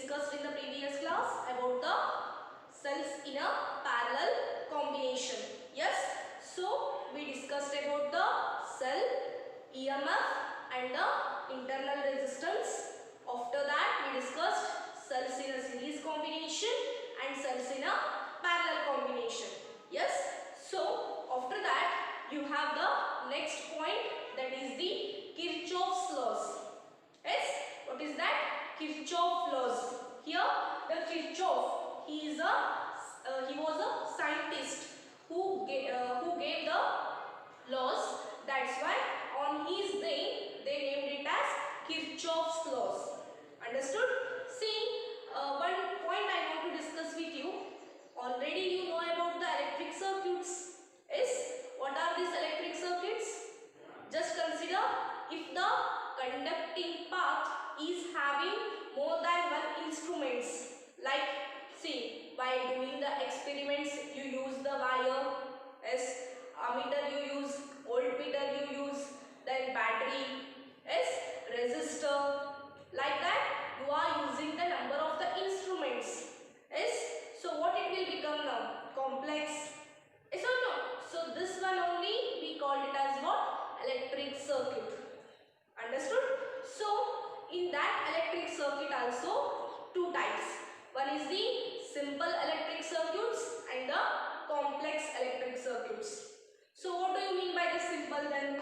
discussed in the previous class about the cells in a parallel combination. Yes, so we discussed about the cell, EMF and the internal resistance. After that we discussed cells in a series combination and cells in a parallel combination. Yes, so after that you have the next point, that is the Kirchhoff's laws. Yes, what is that? Kirchhoff laws. Here the Kirchhoff, he was a scientist who gave the laws. That's why on his day they named it as Kirchhoff's laws. Understood? See, one point I want to discuss with you. Already you know about the electric circuits. Yes, what are these electric circuits? Just consider, if the conducting path is having more than one instruments, like see, by doing the experiments you use the wire, yes, ammeter you use, voltmeter you use, then battery, yes, resistor, like that you are using the number of the instruments. Yes, so what it will become now? Complex. Yes or no? So this one only we called it as what? Electric circuit. Understood? So in that electric circuit also two types. One is the simple electric circuits and the complex electric circuits. So what do you mean by the simple then?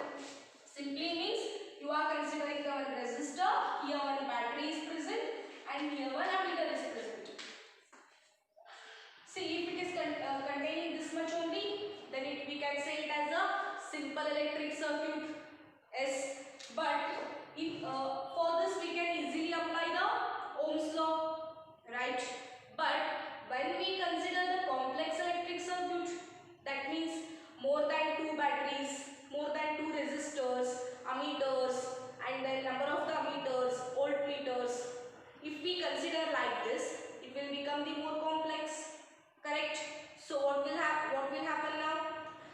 Simply means you are considering the one resistor, here one battery is present and here one ammeter is present. See, if it is containing this much only, then we can say it as a simple electric circuit. Yes, but if for this we can easily apply the Ohm's law, right? But when we consider the complex electric circuit, that means more than two batteries, more than two resistors, ammeters, and then number of the ammeters, voltmeters. If we consider like this, it will become the more complex. Correct? So what will happen now?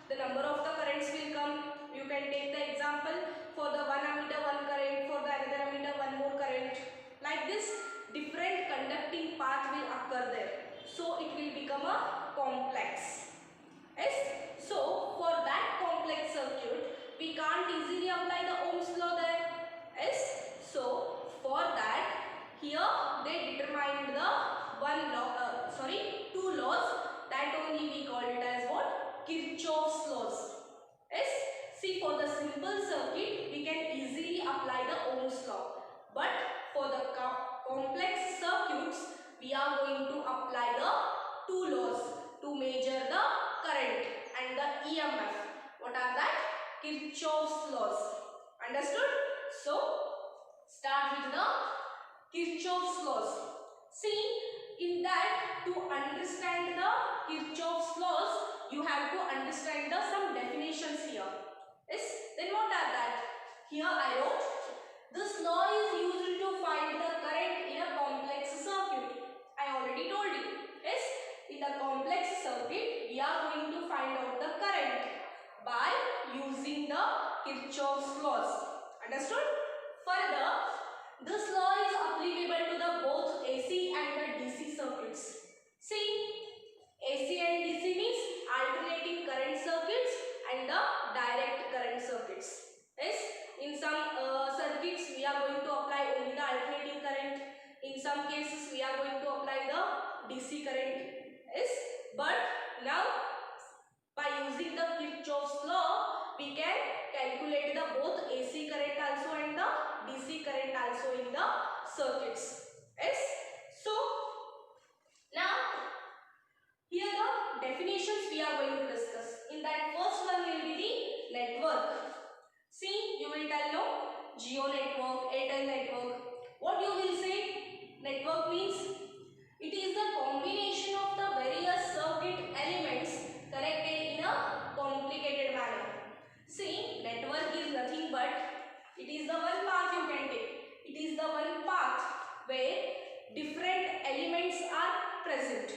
The number of the currents will come. You can take the example, for the one ammeter one current, for the another ammeter one more current. Like this, different conducting path will occur there. So it will become a complex. Yes. So for that complex circuit, we can't easily apply the Ohm's law there. Yes. So for that, here they determined the two laws, that only we call it as what? Kirchhoff's laws. Yes. See, for the simple circuit we can easily apply the Ohm's law, but for the complex circuits we are going to apply the two laws to measure the current and the EMF. What are that? Kirchhoff's laws. Understood? So start with the Kirchhoff's laws. See, in that, to understand the Kirchhoff's laws, you have to understand the some definitions here. Yes, then what are that? Here I wrote, this law is used to find the current in a complex circuit. I already told you. Yes, in the complex circuit we are going to find out the current by using the Kirchhoff's laws. Understood? Further, this law is applicable to the both AC and the DC circuits. See, AC and DC means alternating current circuits and the direct current circuits. Yes, in some circuits we are going to apply only the alternating current. In some cases we are going to apply the DC current. Yes, but now by using the Kirchhoff's law we can calculate the both AC current also and the DC current also in the circuits. Yes, so now here the definitions we are going to discuss. In that, first one will be the network. See, you will tell no, Jio network, Airtel network. What you will say? Network means it is the combination of the various circuit elements connected in a complicated manner. See, network is nothing but it is the one path you can take. It is the one path where different elements are present.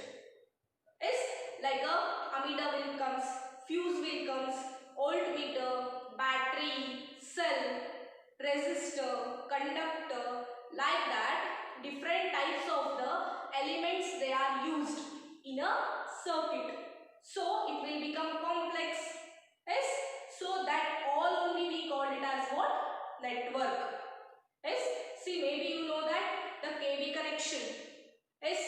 Yes, like a ammeter will comes, fuse will comes, voltmeter, battery, cell, resistor, conductor, like that different types of the elements they are used in a circuit. So it will become complex. Yes. So that all only we called it as what? Network. Yes. See, maybe you know that the KB connection. Yes.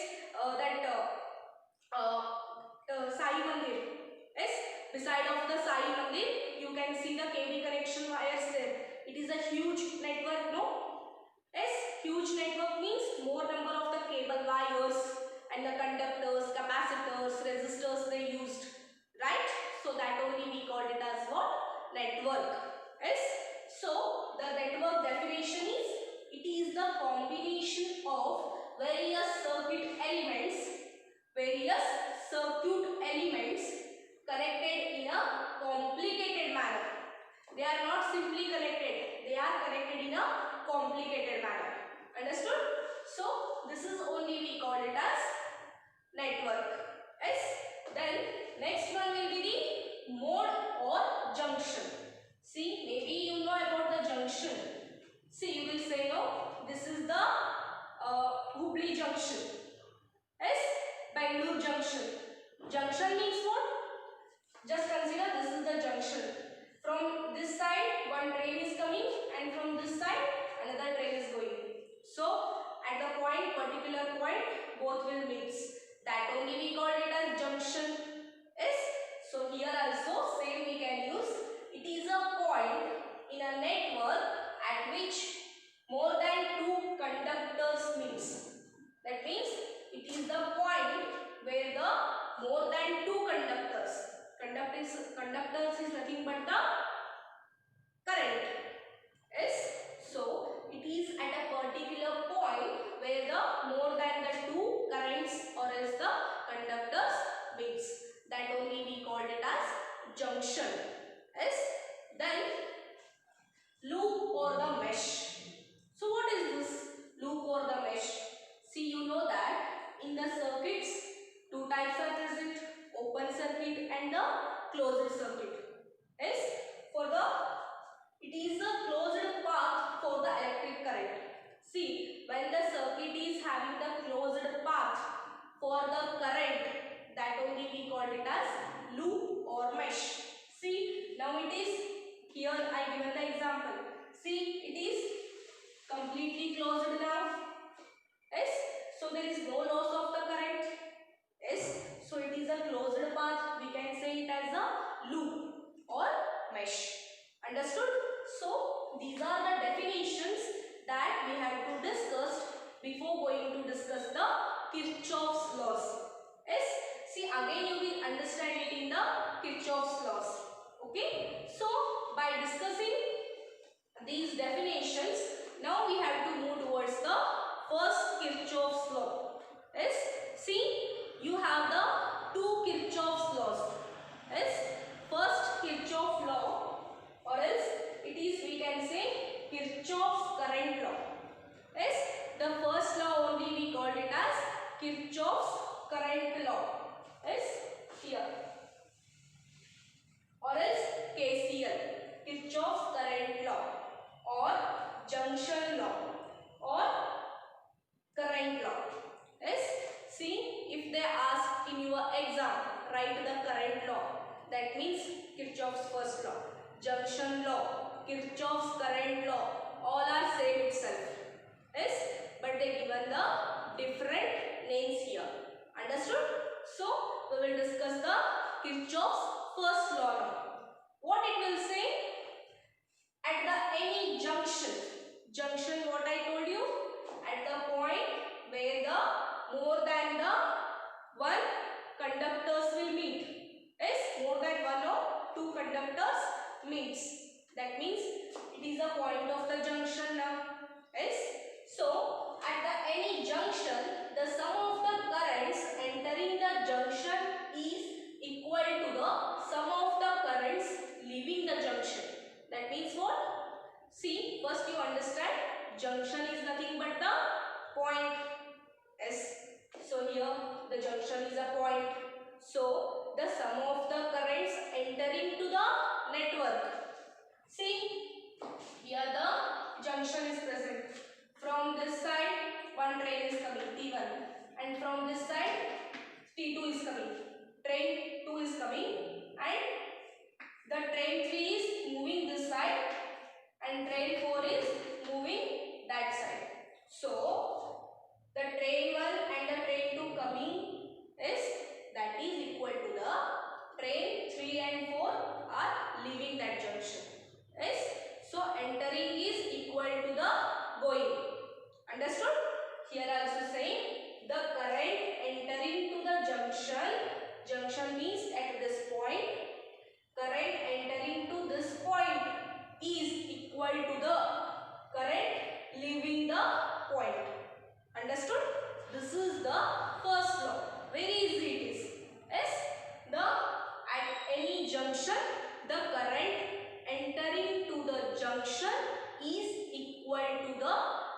Sai Mandir. Yes. Beside of the Sai Mandir, you can see the KB connection wires there. It is a huge network, no? Yes. Huge network means more number of the cable wires and the conductors, capacitors, resistors they used. Right? So that only we called it as what? Network. Yes. So the network definition is, it is the combination of various circuit elements connected in a complicated manner. They are not simply connected, they are connected in a complicated manner. Understood? So this is only we call it as network. Yes. Then next one will be the mode or junction. See, maybe you know about the junction. See, you will say, no, this is the Hubli junction. Yes, Bangalore junction. Junction means what? Just consider this is the junction. From this side one train is coming and from this side another train is going. So at the point, particular point, both will mix. That only we call it as junction. Yes. So here also same we can use. It is a point in a network at which more than two conductors meets. That means it is the point where the more than two conductors. Conductors is nothing but the current. Yes. So it is at a particular point where the more than the two currents or else the conductors meets. That only we called it as junction. Yes. Then loop or the mesh. So what is this loop or the mesh? See, you know that in the circuits two types are present, open circuit and the closed circuit. Yes. It is a closed path for the electric current. See, when the circuit is having the closed path for the current, that only we called it as loop or mesh. See, now it is, here I given the example. See, it is completely closed now. Yes. So there is no loss of the current. Yes. So it is a closed path. We can say it as a loop or mesh. Understood? So these are the definitions that we have to discuss before going to discuss the Kirchhoff's laws. Yes. See, again you will understand it in the Kirchhoff's laws. Okay. So by discussing these definitions, now we have to move towards the first Kirchhoff's law. Yes. See, you have the two Kirchhoff's laws. Yes. First Kirchhoff law, or else it is, we can say, Kirchhoff's current law. Yes. The first law only we called it as Kirchhoff's current law. Yes. Here. Or else KCL, Kirchhoff's current law, or junction law, or current law. Yes. See, if they ask in your exam, write the current law. That means Kirchhoff's first law. Junction law, Kirchhoff's current law, all are same itself. Yes. But they given the different names here. Understood? So we will discuss the Kirchhoff's first law now. What it will say? At the any junction, what I told you, at the point where the more than the one conductors will meet. Yes, more than one or two conductors meets. That means it is a point of the junction now. Yes. So at the any junction, the sum of the currents entering the junction is equal to the sum of the currents leaving the junction. That means what? See, first you understand, junction is nothing but the point. Yes. So here the junction is a point. So the sum of the currents entering to the network. See, here the junction is present. From this side one train train is coming T1, and from this side T2 is coming. Train 2 is coming, and the train 3 is moving this side, and train 4 is moving that side. So the train 1 and the train 2 coming is that is equal to the train 3 and 4 are leaving that junction. Yes. So entering is equal to the going. Understood? Here also saying the current entering to the junction means at this point, current entering to this point is equal to the current leaving the point. Understood? This is the first law. Very easy it is. Yes, at any junction, the current entering to the junction is equal to the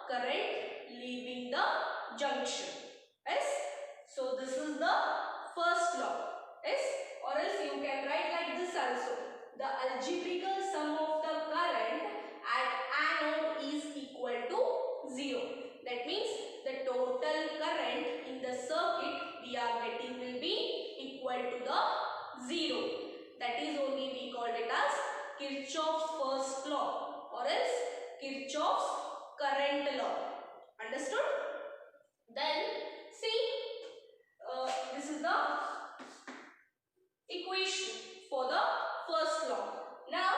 current leaving the junction. Yes, so this is the first law. Yes, or else you can write like this also. The algebraical sum of the current at anode is equal to 0. That means the total current in the circuit we are getting will be equal to the 0. That is only we called it as Kirchhoff's first law, or else Kirchhoff's current law. Understood? Then see, this is the equation for the first law. Now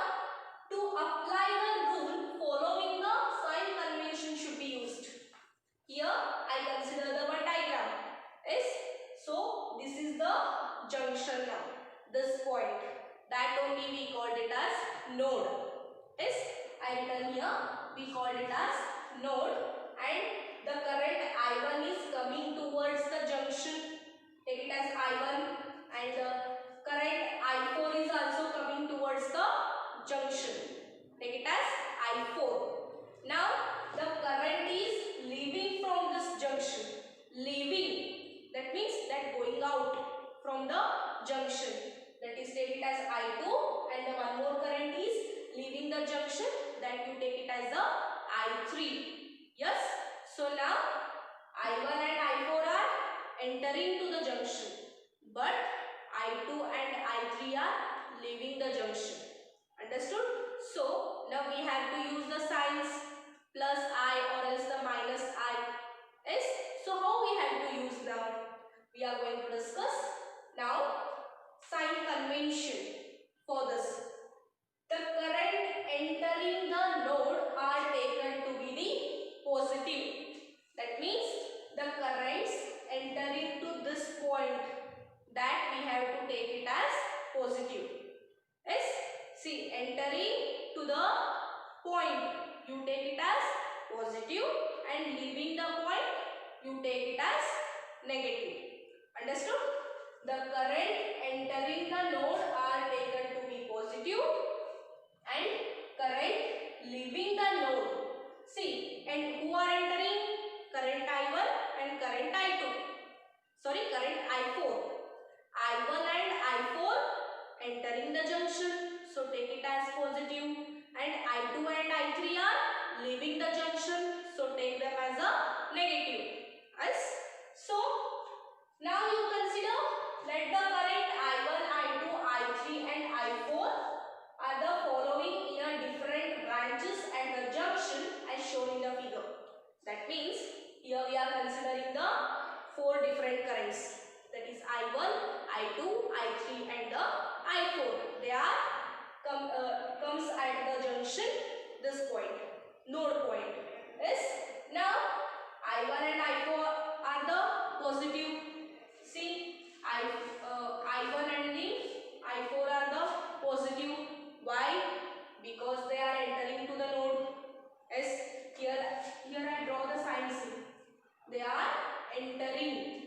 to apply the rule, following the sign convention should be used. Here I consider the one diagram. Yes. So this is the junction now. This point, that only we called it as node. Yes. I written here we called it as node, and the current I1 is coming towards the junction. Take it as I1, and the current I4 is also coming towards the junction. Take it as I4. Now the current is leaving from this junction. Leaving, that means that going out from the junction. That is, take it as I2, and the one more current is leaving the junction. That you take it as the I3. Yes. So now I1 and I4 are entering to the junction, but I2 and I3 are leaving the junction. Understood? So now we have to use the signs plus I or else the minus I. Yes. So how we have to use now? We are going to discuss now sign convention for this. The current entering the node are taken to be the positive. That means the currents entering to this point, that we have to take it as positive. Yes. See, entering to the point, you take it as positive, and leaving the point, you take it as negative. Understood? The current entering the node are taken to be positive, and current leaving the node. See, and who are entering? Current I1 and current I2. Sorry, current I4. I1 and I4 entering the junction. So take it as positive. And I2 and I3 are leaving the junction. So take them as a negative. Yes. So now you consider, let the current I1, I2, I3 and I4 are the following in a different branches at the junction as shown in the figure. That means here we are considering the 4 different currents. That is I1, I2, I3 and the I4. They are comes at the junction, this point, node point. Yes. Now I1 and I4 are the positive. See, I1 and the I4 are the positive. Why? Because they are entering to the node. Yes. Here I draw the sign. See, they are entering.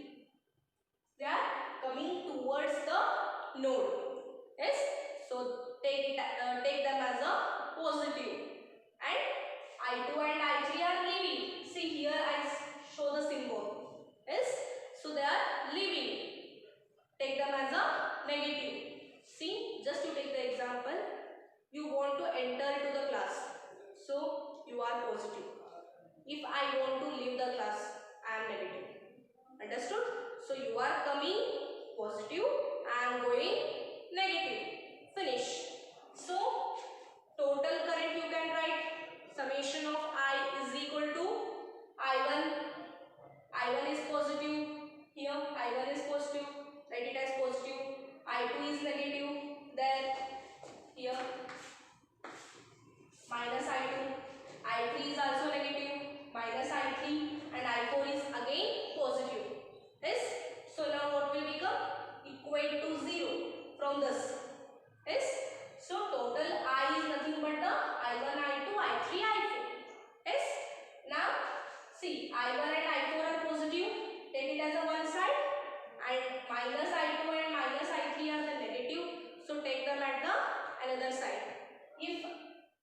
They are coming towards the node. Yes. So take them as a positive. And I2 and I3 are leaving. See, here I show the symbol. Yes. So they are leaving. Take them as a negative. See, just to take the example, you want to enter into the class. So you are positive. If I want to leave the class, I I am negative. Understood? So you are coming positive, I am going negative. Finish. So total current you can write summation of I is equal to I1 is positive. Here I1 is positive, write it as positive. I2 is negative, then here minus I2. I3 is also negative, minus I3, and I4 is again positive. Yes. So now what will become? Equate to 0 from this. Yes. So total I is nothing but the I1, I2, I3, I4. Yes. Now see, I1 and I4 are positive. Take it as a one side, and minus I2 and minus I3 are the negative. So take them at the another side. If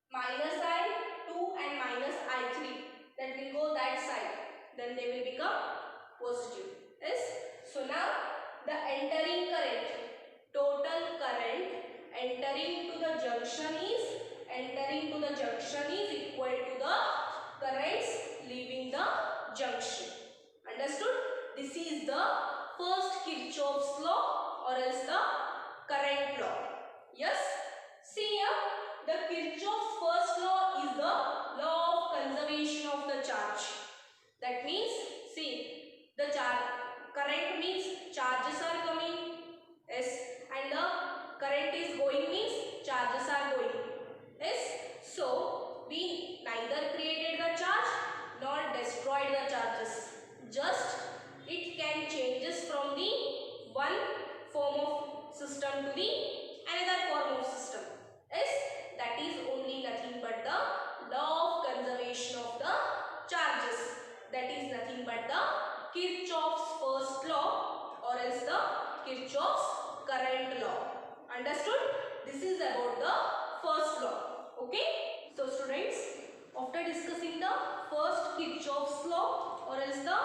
minus I2 and minus I3, that will go that side, then they will become positive. Yes. So now the entering current, total current entering to the junction is equal to the currents leaving the junction. Understood? This is the first Kirchhoff's law or else the current law. Yes. See here, the Kirchhoff's first law is the law of conservation of the charge. That means, see, the current means charges are coming, yes, and the current is going means charges are going. Yes. So we neither created the charge nor destroyed the charges. Just it can changes from the one form of system to the another form of system. Yes. That is only nothing but the law of conservation of the charges. That is nothing but the Kirchhoff's first law or else the Kirchhoff's current law. Understood? This is about the first law. Okay. So students, after discussing the first Kirchhoff's law or else the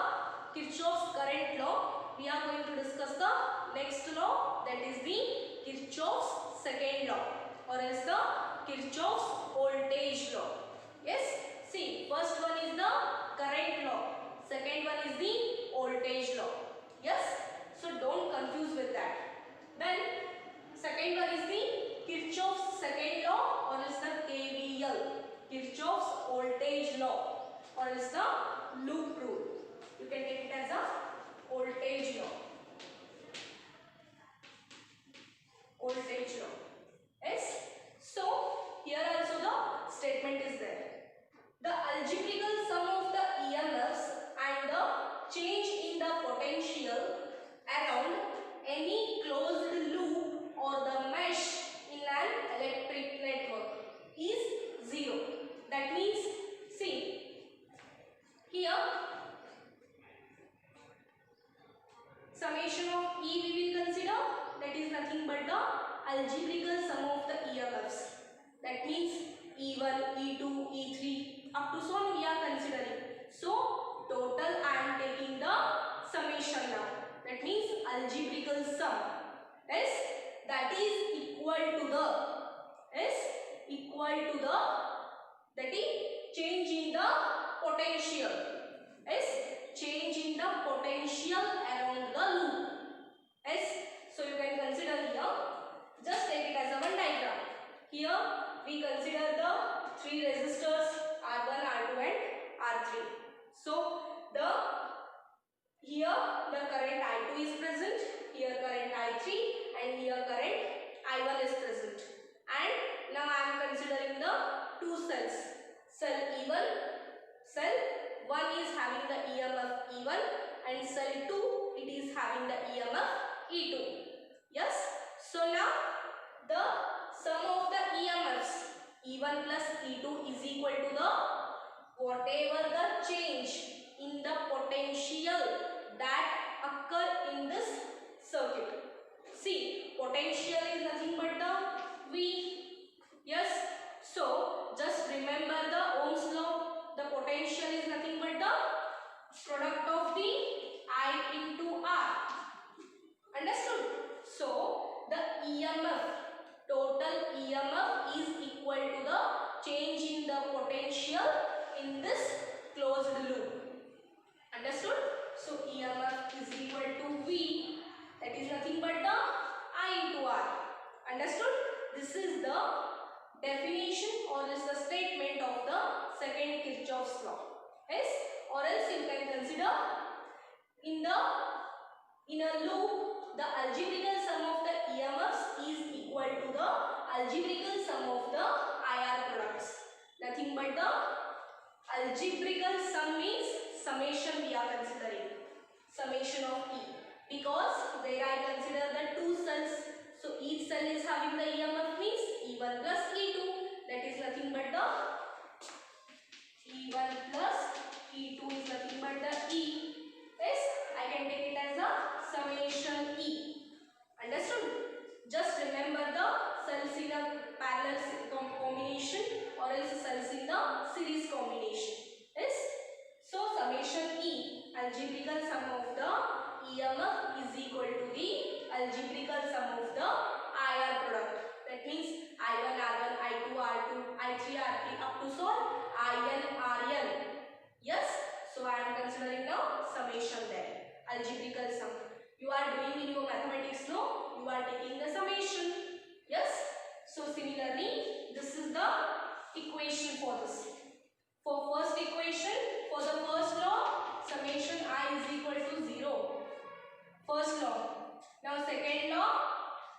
Kirchhoff's current law, we are going to discuss the next law, that is the Kirchhoff's second law or else the Kirchhoff's voltage law. Yes. See, first one is the current law, second one is the voltage law. Yes. So don't confuse with that. Then second one is the Kirchhoff's second law or else the KVL, Kirchhoff's voltage law or else the loop rule. You can take it as a voltage law. Voltage law. Yes. So here also the statement is there. The algebraical sum of the EMFs and the change in the potential around any closed loop or the mesh in an electric network is 0. That means, see, here summation of E we will consider, that is nothing but the algebraical sum of the EMFs. That means E1, E2, E3 up to so on we are considering. So total I am taking the summation now. That means algebraical sum. Yes, that is equal to the, yes, equal to the, that is change in the potential. Yes, change in the potential around the loop. Yes. So you can consider here, just take it as a one diagram. Here we consider the three resistors R1, R2 and R3. So here the current I2 is present, here current I3 and here current I1 is present. And now I am considering the two cells. Cell E1, cell 1 is having the EMF E1 and cell 2 it is having the EMF E2. Yes. So now the sum of the EMFs E1 plus E2 is equal to the whatever the change in the potential that occur in this circuit. See, potential is nothing but the V. Yes. So just remember the Ohm's law. The potential is nothing but the product of the I into R. Understood? So the EMF, total EMF is equal to the change in the potential in this closed loop. Understood? This is the definition or is the statement of the second Kirchhoff's law. Yes, or else you can consider in a loop the algebraical sum of the EMFs is equal to the algebraical sum of the IR products. Nothing but the algebraical sum means summation we are considering. Summation of E. Because there I consider the two cells. So each cell is having the EMF means E1 plus E2. That is nothing but the E1 plus E2 is nothing but the E. Yes, I can take it as a summation E. Understood? Just remember the cells in a parallel combination or else cells in the series combination. Yes. So summation E, algebraical sum of the EMF is equal to the algebraical sum of the IR product. That means I1, R1, I2, R2, I3, R3 up to so IN, RN. Yes. So I am considering now summation there. Algebraical sum. You are doing in your mathematics law, you are taking the summation. Yes. So similarly, this is the equation for this. For first equation, for the first law, summation I is equal to 0. First law. Now second law,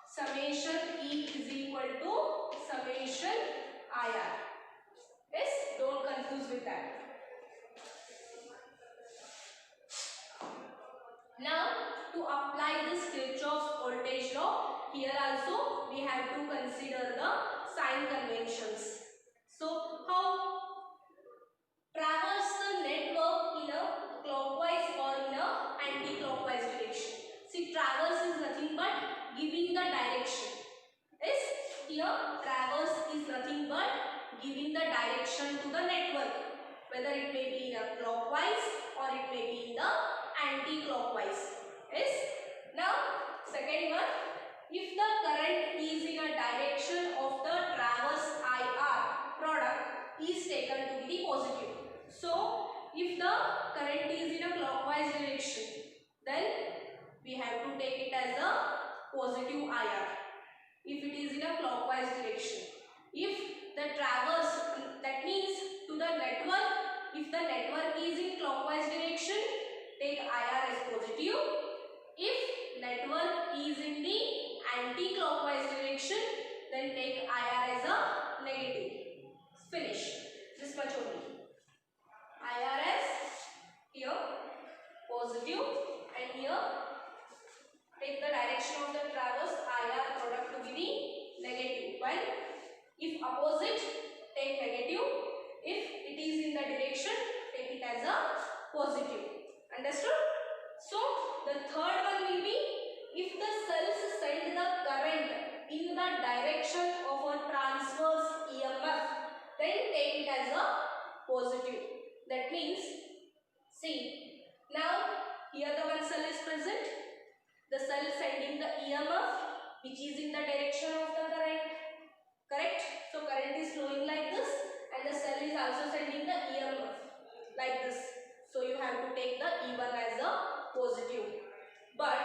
summation E is equal to summation IR. Yes, don't confuse with that. Now to apply this Kirchhoff's voltage law, here also we have to consider the sign conventions. So how traverse the network in a clockwise or in a anti-clockwise direction. See, traverse is nothing but giving the direction. Yes, here traverse is nothing but giving the direction to the network, whether it may be in a clockwise or it may be in the anti-clockwise. Yes. Now second one, if the current is in a direction of the traverse IR product is taken to be the positive. So if the current is in a clockwise direction, then we have to take it as a positive IR. If it is in a clockwise direction, if the traverse, that means to the network, if the network is in clockwise direction, take IR as positive. If network is in the anti-clockwise direction, then take IR as a negative. Finish. This much only. IR as here positive and here take the direction of the traverse IR product to be the negative. When if opposite, take negative. If it is in the direction, take it as a positive. Understood? So the third one will be, if the cells send the current in the direction of a transverse EMF, then take it as a positive. That means, see, now here the one cell is present, the cell sending the EMF which is in the direction of the current. Correct? So current is flowing like this and the cell is also sending the EMF like this. So you have to take the E1 as a positive. But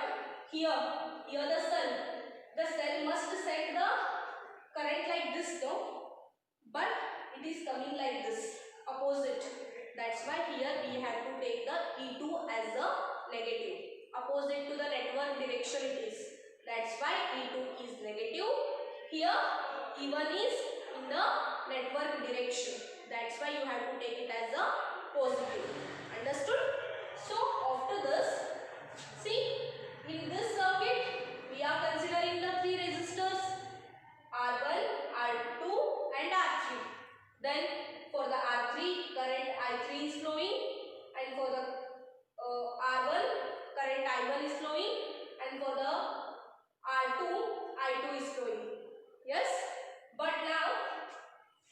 here the cell must send the current like this, no? But it is coming like this, opposite. That's why here we have to take the E2 as a negative. Opposite to the network direction it is. That's why E2 is negative. Here E1 is in the network direction. That's why you have to take it as a positive. Understood? So after this, see, in this circuit we are considering the three resistors R1, R2 and R3. Then for the R3 current I3 is flowing, and for the R1 current I1 is flowing, and for the R2 I2 is flowing. Yes, but now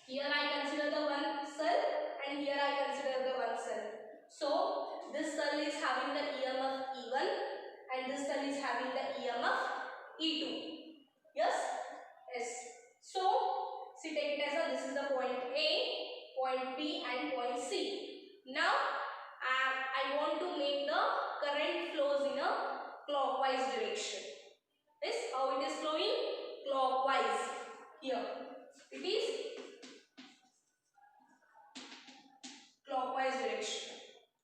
here I consider the one cell and here I consider the one cell. So this cell is having the EMF E1 and this cell is having the EMF E2. Yes? Yes. So see, take it as a, this is the point A, point B and point C. Now I want to make the current flows in a clockwise direction. This how it is flowing? Clockwise. here. It is clockwise direction.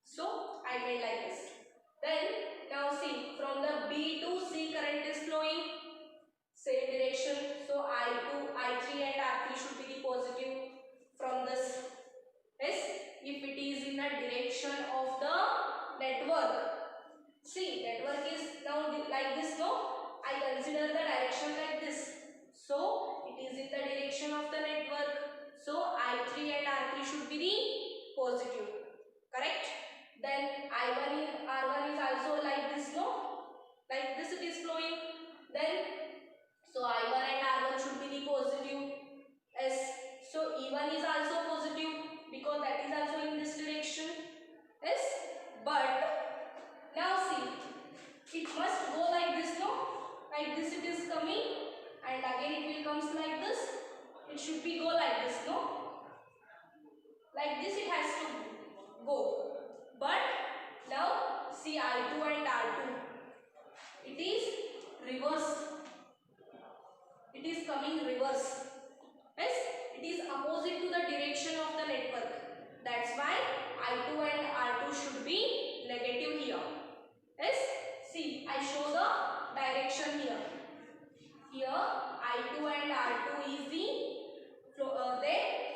So I made like this. Then now see, from the B to C current is flowing, same direction. So I2, I3 and R3 should be the positive from this. Yes, if it is in the direction of the network. See, network is now like this, no? I consider the direction like this. So it is in the direction of the network. So I3 and R3 should be the positive. Correct? Then I1 in R1 is also like this, no? Like this it is flowing. Then so I1 and R1 should be the positive. Yes. So E1 is also positive because that is also in this direction. Yes. But now see, it must go like this, no? Like this it is coming and again it will comes like this. It should be go like this, no? Like this it has to go. But now see I2 and R2. It is reverse. It is coming reverse. Yes, it is opposite to the direction of the network. That's why I2 and R2 should be negative here. Yes, see, I show the direction here. Here, I2 and R2 is the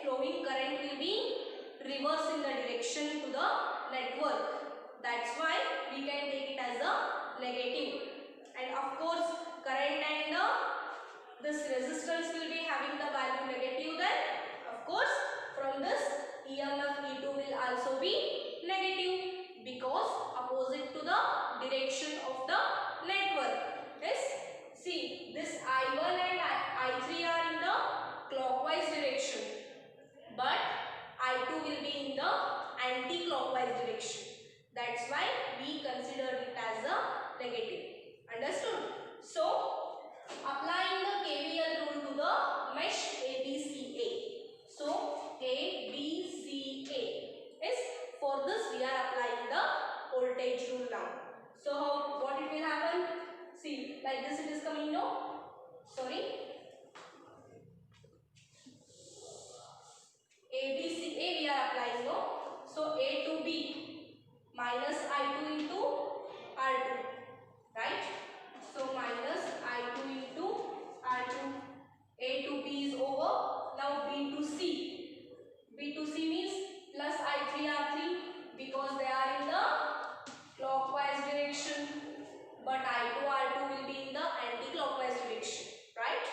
flowing current will be reverse in the direction to the network. That's why we can take it as a negative. And of course, current and this resistance will be having the value negative, then of course from this EMF E2 will also be negative because opposite to the direction of the network. Yes, see, this I1 and I3 are in the clockwise direction, but I2 will be in the anti-clockwise direction. That's why we consider it as a negative. Understood? So applying the KVL rule to the mesh ABCA. So ABCA. Yes, for this we are applying the voltage rule now. So what it will happen? See, like this it is coming, no? Sorry. ABCA we are applying, no? So A to B minus I2 into R2. Right? So minus I2 into R2. A to B is over. Now B to C. B to C means plus I3 R3 because they are in the clockwise direction. But I2 R2 will be in the anti-clockwise direction. Right?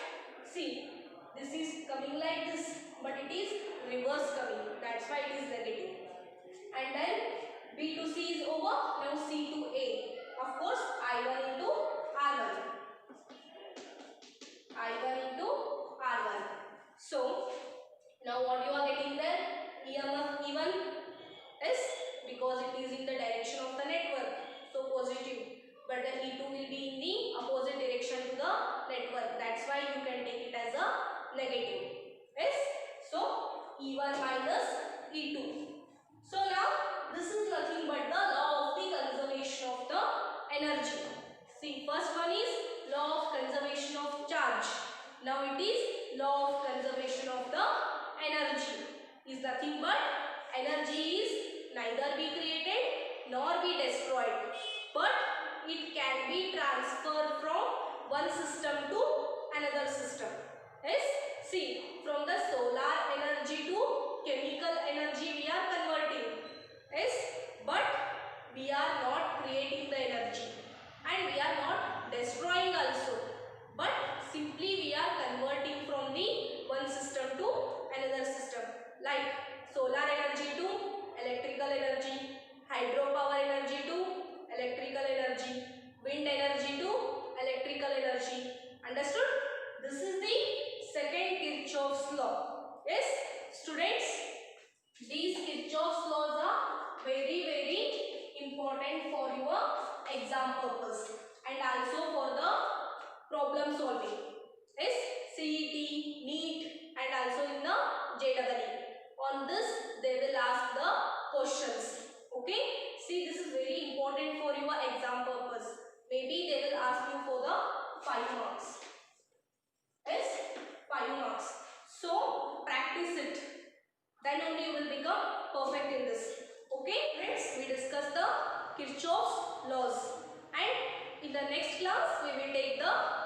See, this is coming like this, but it is reverse coming. That's why it is negative. And then B to C is over. Now C to A. Of course, I1 into R1. I1 into R1. So, now what you are getting there? EMF E1 is because it is in the direction of the network. So, positive. But the E2 will be in the opposite direction to the network. That's why you can take it as a negative. Yes? So, E1 minus E2. So, now this is nothing but the law of the conservation of the energy. See, first one is law of conservation of charge. Now it is law of conservation of the energy. Is nothing but energy is neither be created nor be destroyed, but it can be transferred from one system to another system. Yes, see, from the solar energy to chemical energy we are converting. Yes, but we are not creating the energy and we are not destroying also, but simply we are converting from the one system to another system, like solar energy to electrical energy, hydropower energy to electrical energy, wind energy to electrical energy. Understood? This is the second Kirchhoff's law. Yes, students, these Kirchhoff's laws are very important for your exam purpose and also for the problem solving. Yes, CET, NEET and also in the JEE. On this they will ask the questions. Okay, see, this is very important for your exam purpose. Maybe they will ask you for the 5 marks. Yes, 5 marks. will become perfect in this. Okay friends, we discussed the Kirchhoff's laws, and in the next class we will take the